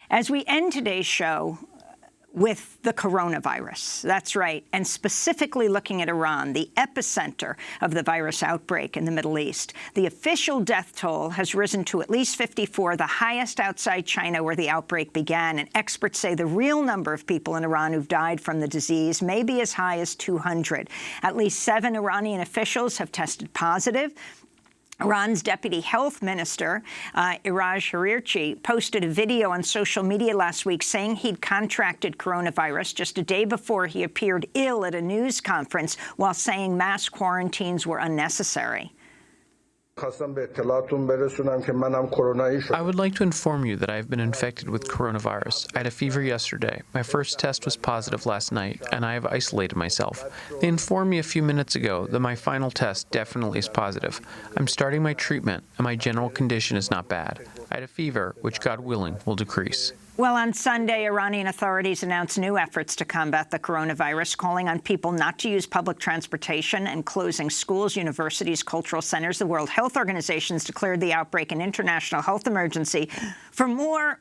As we end today's show with the coronavirus, that's right, and specifically looking at Iran, the epicenter of the virus outbreak in the Middle East, the official death toll has risen to at least 54, the highest outside China where the outbreak began. And experts say the real number of people in Iran who've died from the disease may be as high as 200. At least 7 Iranian officials have tested positive. Iran's deputy health minister, Iraj Harirchi, posted a video on social media last week saying he'd contracted coronavirus just a day before he appeared ill at a news conference while saying mass quarantines were unnecessary. I would like to inform you that I have been infected with coronavirus. I had a fever yesterday. My first test was positive last night, and I have isolated myself. They informed me a few minutes ago that my final test definitely is positive. I'm starting my treatment, and my general condition is not bad. I had a fever, which, God willing, will decrease. Well, on Sunday, Iranian authorities announced new efforts to combat the coronavirus, calling on people not to use public transportation and closing schools, universities, cultural centers. The World Health Organization has declared the outbreak an international health emergency. For more,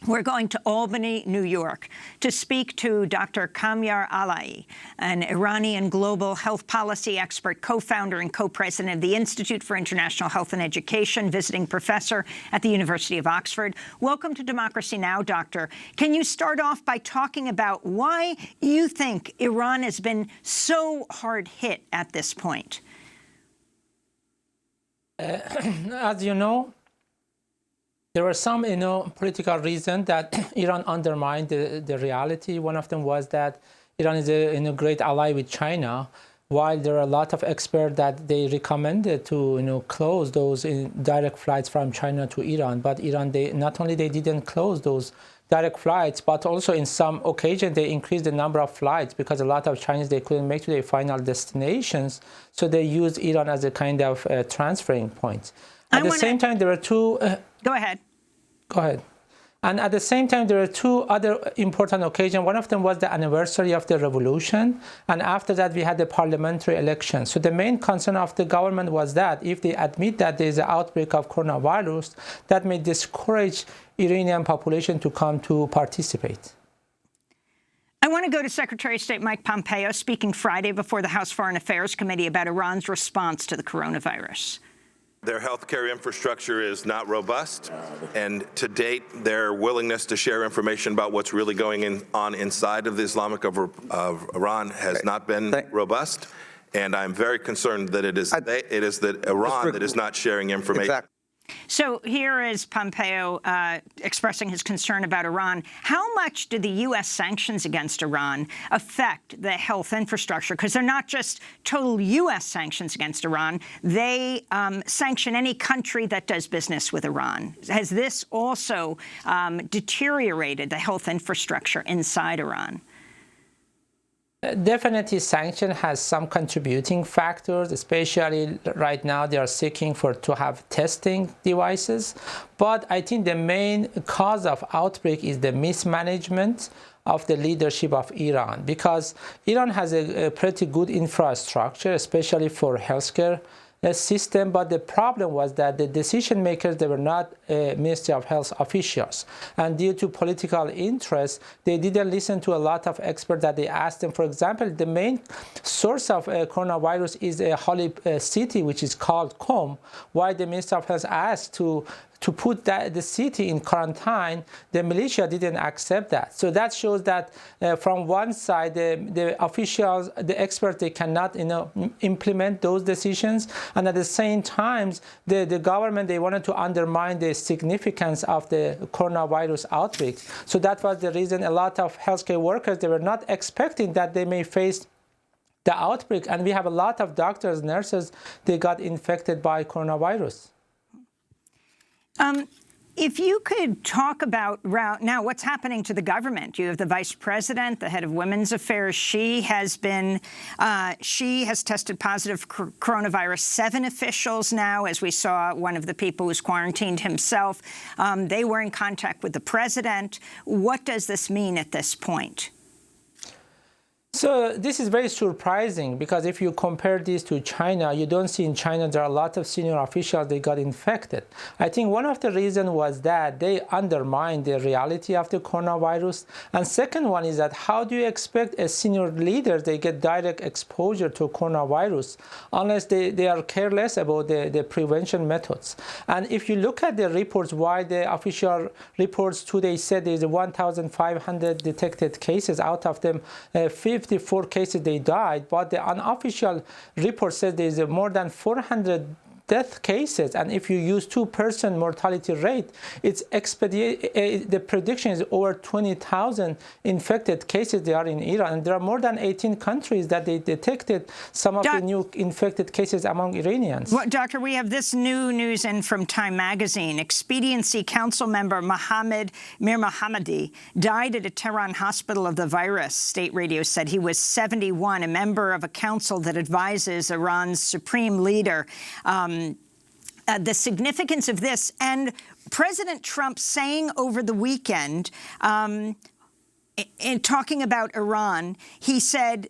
we're going to Albany, New York, to speak to Dr. Kamyar Alai, an Iranian global health policy expert, co-founder and co-president of the Institute for International Health and Education, visiting professor at the University of Oxford. Welcome to Democracy Now!, Doctor. Can you start off by talking about why you think Iran has been so hard hit at this point? As you know, there were some, political reasons that Iran undermined the reality. One of them was that Iran is a great ally with China, while there are a lot of experts that they recommended to, close those direct flights from China to Iran. But Iran, not only they didn't close those direct flights, but also in some occasions they increased the number of flights because a lot of Chinese, they couldn't make to their final destinations. So they used Iran as a kind of transferring point. At the same time, there were two... Go ahead. Go ahead. And at the same time, there are 2 other important occasions. One of them was the anniversary of the revolution. And after that, we had the parliamentary election. So the main concern of the government was that if they admit that there is an outbreak of coronavirus, that may discourage Iranian population to come to participate. I want to go to Secretary of State Mike Pompeo speaking Friday before the House Foreign Affairs Committee about Iran's response to the coronavirus. Their healthcare infrastructure is not robust, and to date, their willingness to share information about what's really going on inside of the Islamic of Iran has not been robust. And I'm very concerned that it is Iran that is not sharing information. Exactly. So here is Pompeo expressing his concern about Iran. How much do the U.S. sanctions against Iran affect the health infrastructure? Because they're not just total U.S. sanctions against Iran. They sanction any country that does business with Iran. Has this also deteriorated the health infrastructure inside Iran? Definitely, sanction has some contributing factors, especially right now they are seeking to have testing devices. But I think the main cause of outbreak is the mismanagement of the leadership of Iran, because Iran has a pretty good infrastructure, especially for healthcare system, but the problem was that the decision makers, they were not Ministry of Health officials, and due to political interest, they didn't listen to a lot of experts that they asked them. For example, the main source of coronavirus is a holy city, which is called Qom. Why the Minister of Health asked to put the city in quarantine, the militia didn't accept that. So that shows that from one side, the officials, the experts, they cannot implement those decisions. And at the same time, the government, they wanted to undermine the significance of the coronavirus outbreak. So that was the reason a lot of healthcare workers, they were not expecting that they may face the outbreak. And we have a lot of doctors, nurses, they got infected by coronavirus. If you could talk about now what's happening to the government. You have the vice president, the head of women's affairs. She has tested positive for coronavirus. 7 officials now, as we saw one of the people who's quarantined himself. They were in contact with the president. What does this mean at this point? So this is very surprising because if you compare this to China, you don't see in China there are a lot of senior officials they got infected. I think one of the reasons was that they undermined the reality of the coronavirus. And second one is that how do you expect a senior leader they get direct exposure to coronavirus unless they are careless about the prevention methods? And if you look at the reports, why the official reports today said there's 1,500 detected cases, out of them 54 cases they died, but the unofficial report says there's more than 400 death cases, and if you use 2% mortality rate, it's the prediction is over 20,000 infected cases there are in Iran, and there are more than 18 countries that they detected some of the new infected cases among Iranians. Well, Doctor, we have this new news in from Time magazine. Expediency Council member Mohammed Mir Mohammadi died at a Tehran hospital of the virus. State radio said he was 71, a member of a council that advises Iran's supreme leader. The significance of this, and President Trump saying over the weekend, in talking about Iran, he said,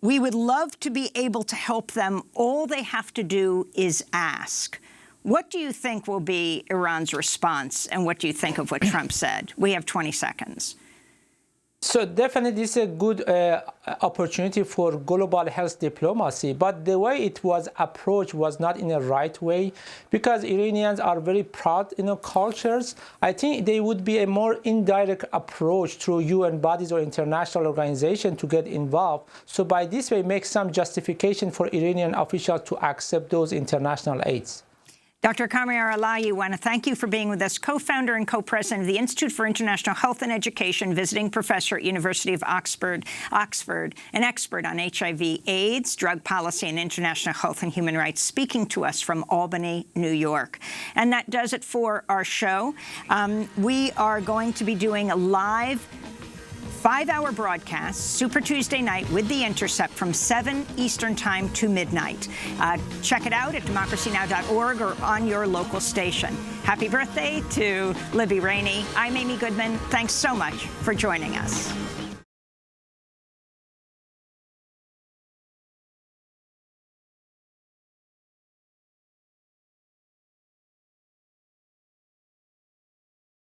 we would love to be able to help them. All they have to do is ask. What do you think will be Iran's response, and what do you think of what Trump said? We have 20 seconds. So definitely this is a good opportunity for global health diplomacy, but the way it was approached was not in the right way, because Iranians are very proud cultures. I think they would be a more indirect approach through UN bodies or international organizations to get involved. So by this way, make some justification for Iranian officials to accept those international aids. Dr. Kamiar Alaei, I want to thank you for being with us, co-founder and co-president of the Institute for International Health and Education, visiting professor at University of Oxford, an expert on HIV/AIDS, drug policy, and international health and human rights, speaking to us from Albany, New York. And that does it for our show. We are going to be doing a live 5-hour broadcast, Super Tuesday night, with The Intercept from 7 Eastern Time to midnight. Check it out at democracynow.org or on your local station. Happy birthday to Libby Rainey. I'm Amy Goodman. Thanks so much for joining us.